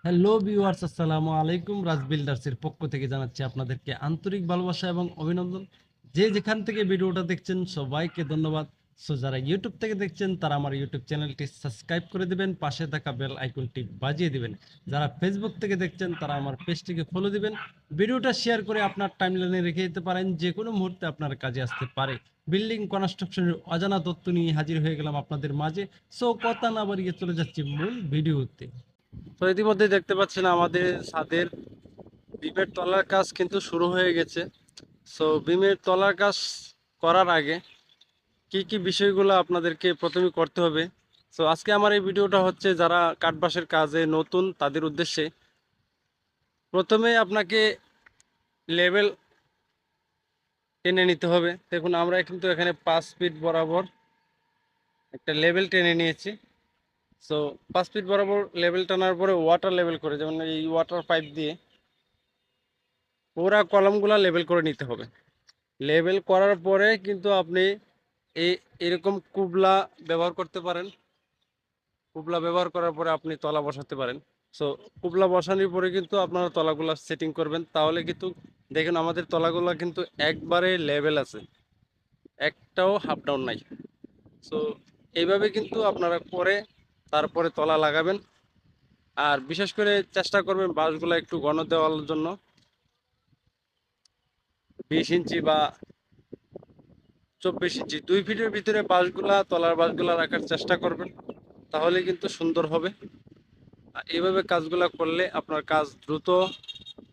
Hello viewers, আসসালামু আলাইকুম। রাজ বিল্ডার্সের পক্ষ থেকে জানাচ্ছি আপনাদেরকে আন্তরিক ভালোবাসা এবং অভিনন্দন। যে যেখান থেকে ভিডিওটা দেখছেন সবাইকে ধন্যবাদ। সো যারা ইউটিউব থেকে দেখছেন তারা আমার ইউটিউব চ্যানেলটি সাবস্ক্রাইব করে দিবেন, পাশে থাকা বেল আইকনটি বাজিয়ে দিবেন। যারা ফেসবুক থেকে দেখছেন তারা আমার পেজটিকে ফলো দিবেন। ভিডিওটা শেয়ার করে আপনার টাইমলাইনে রেখে দিতে পারেন, যে কোনো মুহূর্তে আপনার কাজে আসতে পারে। বিল্ডিং কনস্ট্রাকশনের অজানা তথ্য নিয়ে হাজির হয়ে গেলাম আপনাদের মাঝে। সো কথা না বাড়িয়ে চলে যাচ্ছি মূল ভিডিওতে। তো ইতিমধ্যে দেখতে পাচ্ছেন আমাদের ছাদের বিমের তলার কাজ কিন্তু শুরু হয়ে গেছে। সো বিমের তলার কাজ করার আগে কি কি বিষয়গুলো আপনাদেরকে প্রথমে করতে হবে। সো আজকে আমার এই ভিডিওটা হচ্ছে যারা কাঠবাসের কাজে নতুন তাদের উদ্দেশ্যে। প্রথমে আপনাকে লেভেল টেনে নিতে হবে। দেখুন আমরা কিন্তু এখানে 5 ফিট বরাবর একটা লেভেল টেনে নিয়েছি। সো 5 ফিট বরাবর লেভেল টানার পরে ওয়াটার লেভেল করে, যেমন এই ওয়াটার পাইপ দিয়ে পুরা কলামগুলা লেভেল করে নিতে হবে। লেবেল করার পরে কিন্তু আপনি এই এরকম কুবলা ব্যবহার করতে পারেন। কুবলা ব্যবহার করার পরে আপনি তলা বসাতে পারেন। সো কুবলা বসানোর পরে কিন্তু আপনারা তলাগুলা সেটিং করবেন, তাহলে কিন্তু দেখুন আমাদের তলাগুলা কিন্তু একবারে লেভেল আছে, একটাও হাফ ডাউন নাই। সো এইভাবে কিন্তু আপনারা করে তারপরে তলা লাগাবেন। আর বিশেষ করে চেষ্টা করবেন বাঁশগুলা একটু ঘন দেওয়ার জন্য। 20 ইঞ্চি বা 24 ইঞ্চি, 2 ফিটের ভিতরে বাঁশগুলা, তলার বাঁশগুলা রাখার চেষ্টা করবেন, তাহলে কিন্তু সুন্দর হবে। আর এইভাবে কাজগুলা করলে আপনার কাজ দ্রুত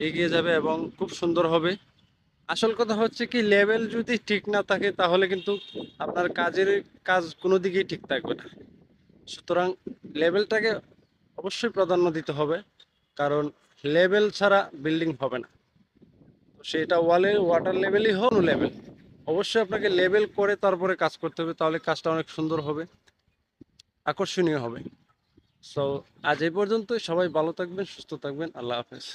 এগিয়ে যাবে এবং খুব সুন্দর হবে। আসল কথা হচ্ছে কি, লেভেল যদি ঠিক না থাকে তাহলে কিন্তু আপনার কাজ কোনো দিকেই ঠিক থাকবে না। সুতরাং লেভেলটাকে অবশ্যই প্রাধান্য দিতে হবে, কারণ লেভেল ছাড়া বিল্ডিং হবে না। তো সেটা ওয়ালে ওয়াটার লেভেলই হোক, লেভেল অবশ্যই আপনাকে লেভেল করে তারপরে কাজ করতে হবে, তাহলে কাজটা অনেক সুন্দর হবে, আকর্ষণীয় হবে। সো আজ এই পর্যন্তই। সবাই ভালো থাকবেন, সুস্থ থাকবেন। আল্লাহ হাফেজ।